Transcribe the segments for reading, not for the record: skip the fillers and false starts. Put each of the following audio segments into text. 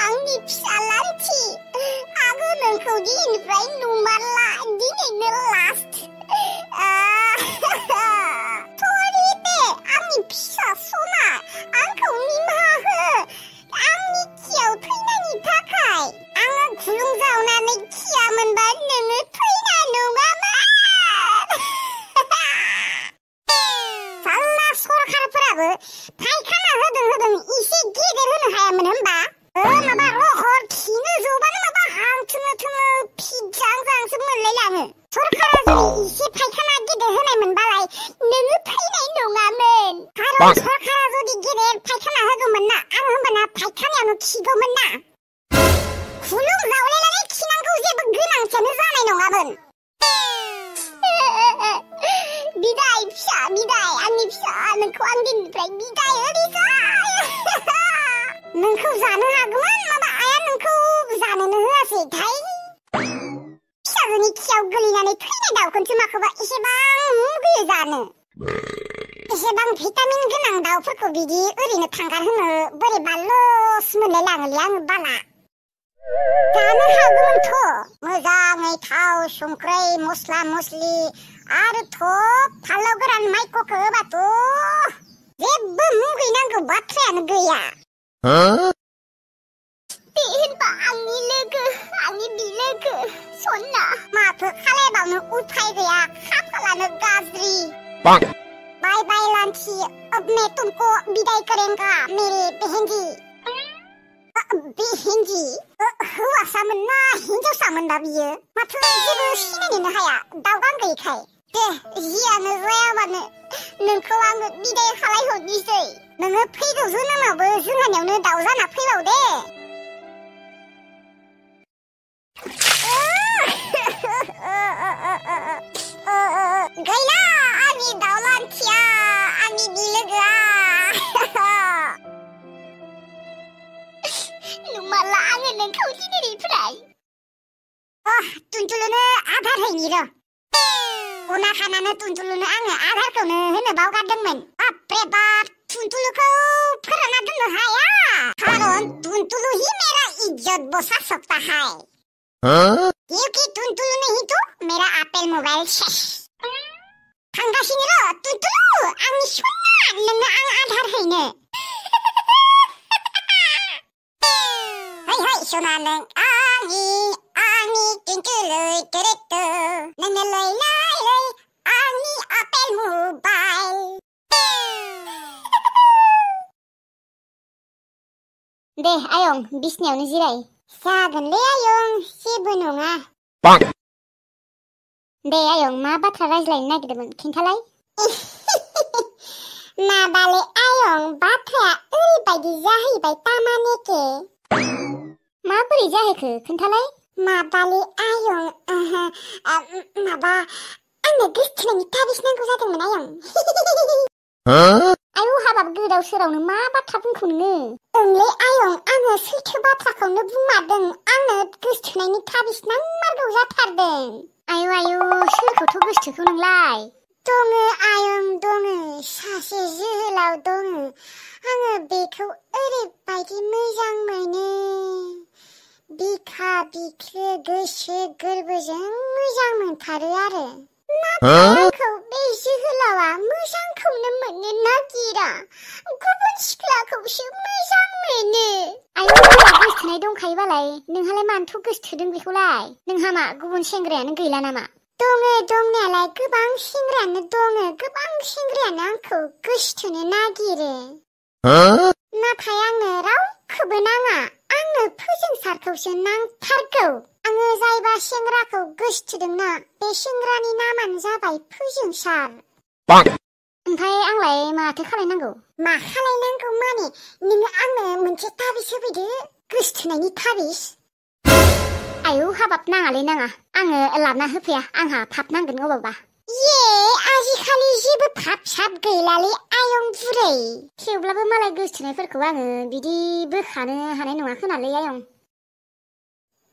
आंनि फिसालान्थि आङो नोंखौ दिनैनिफ्राय नुमारला दिनैनो लास्ट सरि दे आंनि फिसा सना आंखौ निमाहा हो आंनि खियाव थैनायनि थाखाय आङो गुलुं जावनानै खिया मोनबा नोङो थैनाय नङामोन साला सरखारफोराबो फायखाना होदों एसे गेदेर होनो हायामोन होमबा माबा रहर खिनो जबानो माबा हां थोङो फिजां जांसो मोनलायलाङो सरखारा जुदि एसे फायखाना गेदेर होनाय मोनबालाय नोङो थैनाय नङामोन खारन सरखारा जुदि गेदेर फायखाना होगौमोन ना आं होमबाना फायखानायावनो खिगौमोन ना खुलुं जावलायनानै खिनांगौ जेबो गोनांथियानो जानाय नङामोन बिदाय फिसा बिदाय आंनि फिसा नोंखौ आं दिननिफ्राय बिदाय होनोसै नोंखौ जानो हागौमोन माबा आया नोंखौ जानोनो होआसैथाय फिसाजोनि खियाव गोलैनानै थैनाय दाउखौसो माखौबा एसेबां मुगैयो जानो एसेबां भिटामिन गोनां दाउफोरखौ बिदि ओरैनो थांगारहोनो बोरैबा लस मोनलायलाङोलै आङो बाला जानो हागौमोनथ' मोजाङै थाव संख्रै मस्ला मस्लि आरो थप फानलौ गोरान माइख'खौ होबाथ' जेबो मुगैनांगौ बाथ्रायानो गैया बे होनबा आंनि लोगो आंनि बिलोगो सना माथो खालायबावनो उफाय गैया खाफालानो गाज्रि बाय बाय लान्थि अब मैं तुमको विदाई करेंगा मेरे बहनजी बेहेनजी हौवासामोन ना हिनजावसामोनबा बियो माथो जेबो सिनायनोनो हाया दावगां गैयैखाय दे जियानो जायाबानो नोंखौ आङो बिदाय खालायहरनोसै नोङो फैगौ जोनोमावबो जोंहानियावनो दाउ जाना फैबाव दे गैला आंनि दाउलान्थिया आंनि बिलोगोआ नुमारला आङो नोंखौ दिनैनिफ्राय टुनटुलुनो आदार हैनि र' उना खानानो टुनटुलुनो आङो आदारखौनो होनो बावगारदोंमोन बापरे बाप टुनटुलुखौ फोरानना दोननो हाया खारन टुनटुलु ही मेरा इज्जत बसा सकता है क्योंकि टुनटुलु नहीं तो मेरा एप्पल मोबाइल शेष थांगासिनो र' टुनटुलु आंनि सना नोंनो आं आदार हैनो हाय सना नों आंनि टुनटुलु टुरेटु नोंनो लै आंनि एप्पल मोबाइल दे आयं बिसनायावनो जिराय जागोनलै आयं जेबो नङा दे आयं मा बाथ्रा रायज्लायनो नागिरदोंमोन खिन्थालाय माबाले आयं बाथ्राया ओरैबायदि जाहैबाय तामानेके माबोरै जाहैखो खोन्थालाय माबाले आयं माबा आंनो गोसथोनायनि ताबिज नांगौ जादोंमोन आयं आयौ हाबाब गोदाव सोरावनो मा बाथ्रा बुंखो नोङो ओंलै आयं आङो सैथो बाथ्राखौनो बुंमारदों आंनो गोसथोनायनि ताबिज नांमारगौ जाथारदों आयौ सोरखौथ' गोसथोखौ नोंलाय दङ आयं दङ सासे जोहोलाव दङ आङो बेखौ ओरैबायदि मोजां मोनो बिखा बिख्लो गोसो गोरबोजों मोजां मोनथारो आरो नाथाय आंखौ बे जोहोलावा मोजांखौनो मोननो नागिरा गुबुन सिख्लाखौसो मोजां मोनो आयौ गोसथोनाय दंखायोबालाय नोंहालाय मानोथ' गोसथोदों बेखौलाय नोंहा मा गुबुन सेंग्रायानो गैला नामा दङ दंनायालाय गोबां सेंग्रायानो दङ गोबां सेंग्रायानो आंखौ गोसथोनो नागिरो नाथाय आंनो रावखौबो नाङा आंनो फोजोंसारखौसो नांथारगौ आङो जायबा सेंग्राखौ गोसथोदोंना बे सेंग्रानि नामानो जाबाय फोजोंसार ओमफ्राय आंलाय माथो खालायनांगौ मा खालायनांगौ माने नोङो आंनो मोनसे ताबिज होफैदो गोसथोनायनि ताबिज आयौ हाबाब नाङालै नाङा आङो लाबना होफैया आंहा थाब नांगोन अबावबा ये आजिखालि जेबो थाब साब गैलालै आयं बुरै थेवब्लाबो मालाय गोसथोनायफोरखौ आङो बिदि बोखानो हानाय नङा खोनालै आयं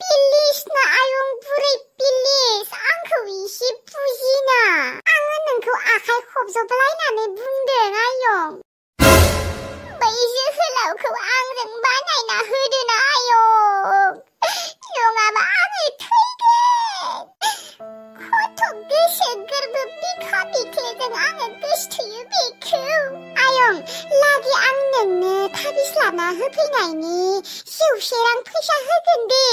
प्लिज ना आयं बुरै प्लिज आंखौ एसे बुजिना आङो नोंखौ आखाइ खबजबलायनानै बुंदों लाना होफैनायनि जौसे रां फैसा होगोन दे।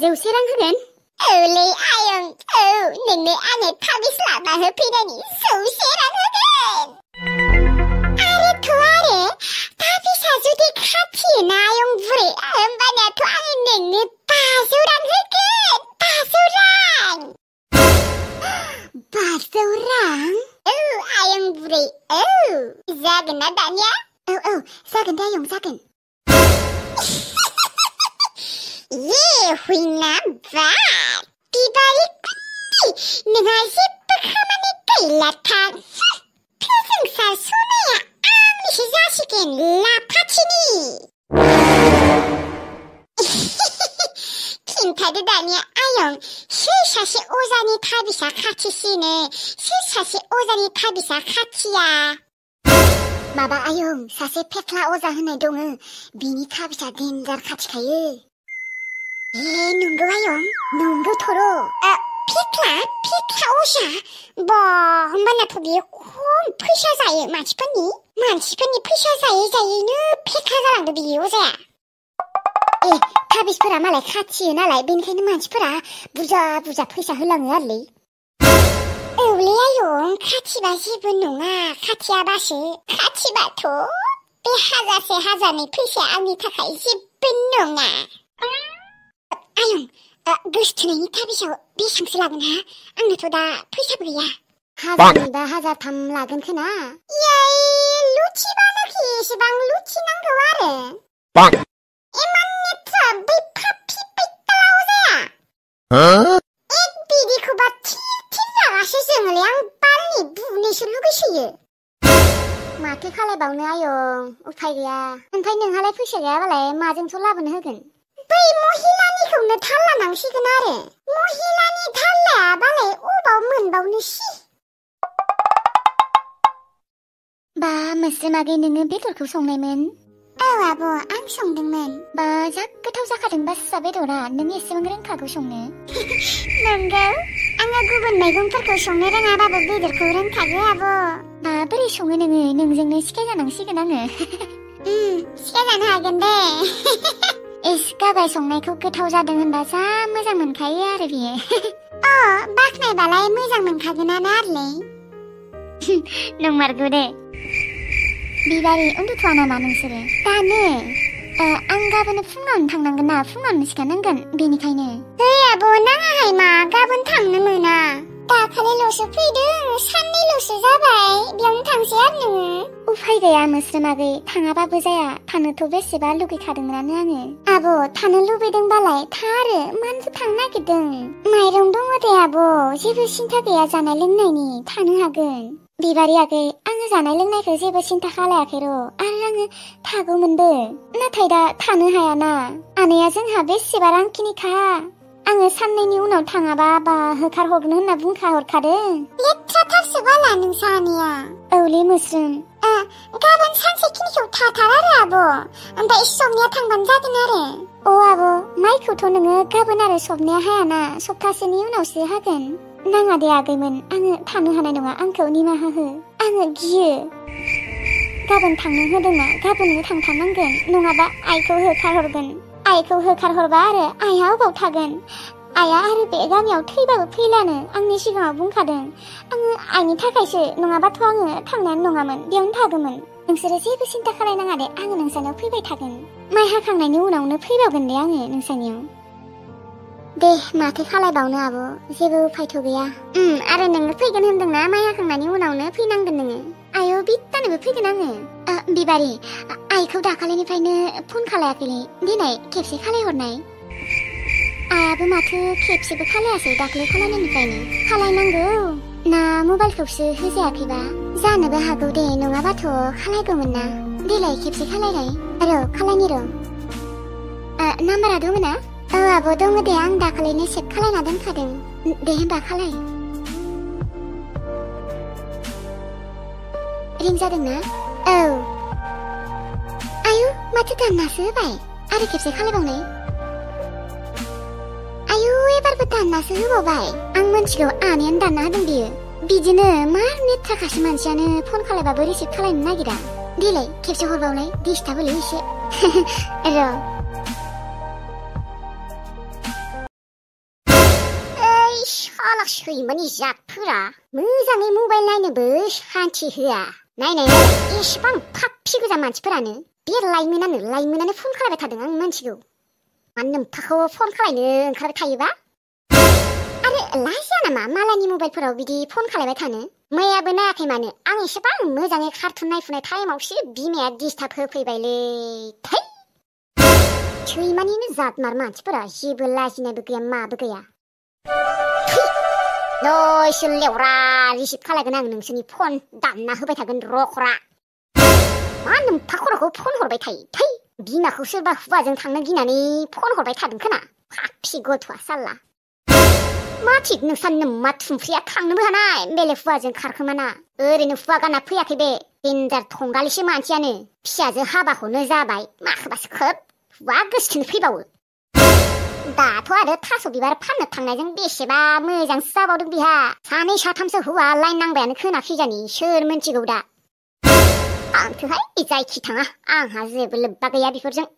जौसे रां होगोन? औलै आयं, औ नोंनो आङो थाबिस लाना होफैनायनि जौसे रां होगोन। आरोथ' आरो थाबिसा जुदि खाथियोना आयं बुरै, होमबानियाथ' आङो नोंनो 500 रां होगोन। 500 रां। 500 रां? औ आयं बुरै, औ। जागोन ना दानिया? औ जागोन दे आयं, जागोन। ये हुइना बा बिबारि कुन्ति, नोंहा जेबो खामानि गैलाथार। फोजोंसार सनाया आंनिसो जासिगोन लाफाथिनि। खिन्थादो दानिया आयं, सोर सासे अजानि थाबिसा खाथिसिनो, सोर सासे अजानि थाबिसा खाथिया? माबा आयं, सासे फेख्ला अजा होननाय दङ, बिनि थाबिसा देन्जार खाथिखायो। नंगौ आयं, नंगौ थर'। फेख्ला अजा? बा होमबानाथ' बियो खम फैसा जायो मानसिफोरनि फैसा जायैनो फेख्ला जालांदो बियो अजाया। थाबिसफोरा मालाय खाथियो नालाय, बेनिखायनो मानसिफोरा बुरजा फैसा होलाङो आरोलै। औलै आयं, खाथिबा जेबो नङा, खाथिबाथ' बे हाजारसे हाजारनै फैसाया आंनि थाखाय जेबो नङा। आयं, गोसथोनायनि थाबिसाव बेसेबांसो लागोन हा? आंनोथ' दा फैसाबो गैया। 1000 बा 1003 लागोन खोना? लुथिबानोखि एसेबां लुथिनांगौ आरो। एमाननिफ्रा बै फाफि पैताला अजाया। एक बिदिखौबा थिर जागासो जोङोलै, आं बालनि बुनोसो लुगैसोयो। माथो खालायबावनो आयं, उफाय गैया। ओमफ्राय नोंहालाय फैसा गैयाबालाय माजोंथ' लाबोनो होगोन? बै महिलानिखौनो थाल लानांसिगोन आरो। महिलानि थाल लायाबालाय अबाव मोनबावनोसि। बा मोस्रोमागै, नोङो बेदरखौ संनायमोन? औ आब', आं संदोंमोन। बा जा गोथाव जाखादों बासा बेदरा, नों एसेबां रोंखागौ संनो? नंगौ, आङो गुबुन मैगंफोरखौ संनो रोङाबाबो बेदरखौ रोंखागौ आब'। बा बोरै सङो नोङो? नोंजोंनो सिखायजानांसिगोन आङो। सिखायजानो हागोन दे। गाबाय संनायखौ गोथाव जादों होनबा जा मोजां मोनखायो आरो बियो। बाख्नायबालाय मोजां मोनखागोनानो आरोलै। नंमारगौ दे। बिबारि, उन्दुथ'वा नामा नोंसोरो? दानो? आं गाबोन फुङावनो थांनांगोन ना, फुङावनो सिखारनांगोन, बेनिखायनो। आब' नाङाहाय मा, गाबोन थांनो मोना। दाखालिल'सो फैदों, साननैल'सो जाबाय, बेयावनो थांसै आरो नोङो। उफाय गैया मोस्रोमागै, थाङाबाबो जाया, थानोथ' बेसेबा लुगैखादोंमोनानो आङो। आब' थानो लुबैदोंबालाय था आरो, मानोथो थांनो नागिरदों? माइरं दङ दे आब', जेबो सिन्था गैया जानाय लोंनायनि, थानो हागोन। बिबारि आगै, आङो जानाय लोंनायखौ जेबो सिन्था खालायाखै र', आरो आङो थागौमोनबो, नाथाय दा थानो हायाना। आनैया जोंहा बेसेबा रांखिनिखा, आङो साननैनि उनाव थाङाबा बा होखारहरगोन होनना बुंखाहरखादों। लेथ्राथारसो बाला नोंसा आनैया। औलै मोस्रोम। गाबोन सानसेखिनिखौ थाथार आरो आब', ओमफ्राय सबनिया थांबानो जागोन आरो। आब', माइखौथ' नोङो गाबोन आरो सबनिया हायाना, सप्तासेनि उनावसो हागोन। नाङा दे आगैमोन, आङो थानो हानाय नङा, आंखौ निमाहा हो, आङो गियो। गाबोन थांनो होदोंना, गाबोननो थांथारनांगोन, नङाबा आइखौ होखारहरगोन। आइखौ होखारहरबा आरो आइया अबाव थागोन? आइया आरो बे गामियाव थैबाबो फैलानो, आंनि सिगाङाव बुंखादों। आङो आइनि थाखायसो, नङाबाथ' आङो थांनायानो नङामोन, बेयावनो थागौमोन। नोंसोरो जेबो सिन्था खालायनाङा दे, आङो नोंसानाव फैबाय थागोन। माइ हाखांनायनि उनावनो फैबावगोन दे आङो नोंसानियाव। दे माथो खालायबावनो आब', जेबो उफायथ' गैया। आरो नोङो फैगोन होनदोंना, माइ हाखांनायनि उनावनो फैनांगोन नोङो। आयौ बित्तानोबो फैगोन आङो। बिबारि, आइखौ दाखालिनिफ्रायनो फन खालायाखैलै, दिनै खेबसे खालायहरनाय। आइयाबो माथो खेबसेबो खालायासै दाख्लै खालायनायनिफ्रायनो। खालायनांगौ ना मबाइलखौसो होजायाखैबा? जानोबो हागौ दे, नङाबाथ' खालायगौमोन ना। देलाय खेबसे खालायलाय। खालायनि र'। नाम्बारा दङ ना? आब' दङ दे, आं दाखालिनो सेभ खालायना दोनखादों। दे होनबा खालाय। रिं जादोंना? आयु माथो दाननासो होबाय, आरो खेबसे खालायबावनाय। आयु एबारबो दाननासो होबावबाय, आं मोनथिगौ आनैयानो दानना होदों बियो। बिदिनो मार नेट थाखासो मानसियानो फन खालायबाबो रिसिभ खालायनो नागिरा देलाय खेबसे हरबावलाय डिस्टार्ब होलै एसे र' ओइ साला सैमानि जातफोरा मोजाङै मबाइल नायनोबो शान्ति होआ नायनाय एसेबां फाफि गोजा मानसिफोरानो बे लाइमोनानो फन खालायबाय थादों आं मिथिगौ मानो नोम्फाखौ फन खालायनो ओंखारबाय थायोबा आरो लाजिया नामा मालायनि मबाइलफोराव बिदि फन खालायबाय थानो मैयाबो नायाखै मानो आं एसेबां मोजाङै कार्टुन नायफुनाय टाइमावसो बिमाया डिस्टार्ब होफैबायलै थै सैमानिनो जातमार मानसिफोरा जेबो लाजिनायबो गैया माबो गैया नोंसोर लेवरा रिसिभ खालायगोन आं नोंसोरनि फन दानना होबाय थागोन रखरा मा नोम्फा खर'खौ फन हरबाय थायो थै बिमाखौ सोरबा हुवाजों थांनो गिनानै फन हरबाय थादों खोना फाफि गथ'आ साल्ला मा थिग नोंसा नोम्मा थुमफ्रिया थांनोबो हानाय बेलेग हुवाजों खारखोमाना ओरैनो हुवा गाना फैयाखै बे देन्जार थंगालिसो मानसियानो फिसाजो हाबाखौनो जाबाय माखोबासो खोब हुवा गोसोथोनो फैबावो दाथ' आरो थास' बिबार फाननो थांनायजों बेसेबा मोजांसो जाबावदों बिहा सानै साथामसो हौवा लाइन नांबायानो खोना खिजानि सोर मिन्थिगौ दा आंथोहाय जायखि थाङा आंहा जेबो लोब्बा गैया बेफोरजों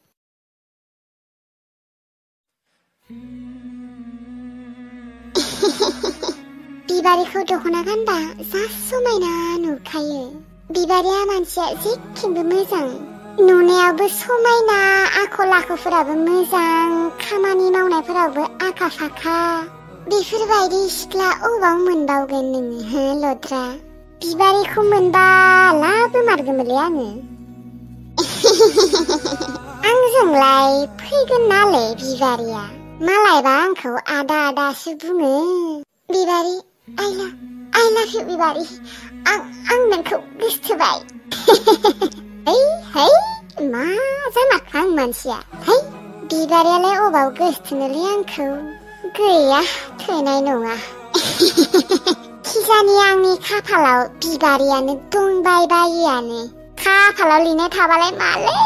बिबारिखौ दख'ना गानबा जा समायना नुखायो बिबारिया मानसिया जेखिबो मोजां नुनायावबो समायना आखल आखुफोराबो मोजां खामानि मावनायफोरावबो आखा फाखा बेफोरबायदि सिख्ला अबाव मोनबावगोन नोङो हो लद्रा बिबारिखौ मोनबा लाबोमारगोमोनलै आङो आंजोंलाय फैगोन नालै बिबारिया मालायबा आंखौ आदा आदासो बुङो बिबारि I love you बिबारि आं नोंखौ गोसोथोबाय है मा जामारखो आं मानसिया है बिबारियालाय अबाव गोसोथोनोलै आंखौ गैया थोनाय नङा खिजानि आंनि खाफालाव बिबारियानो दंबाय बायोआनो खाफालाव लिरनाय थाबालाय मालै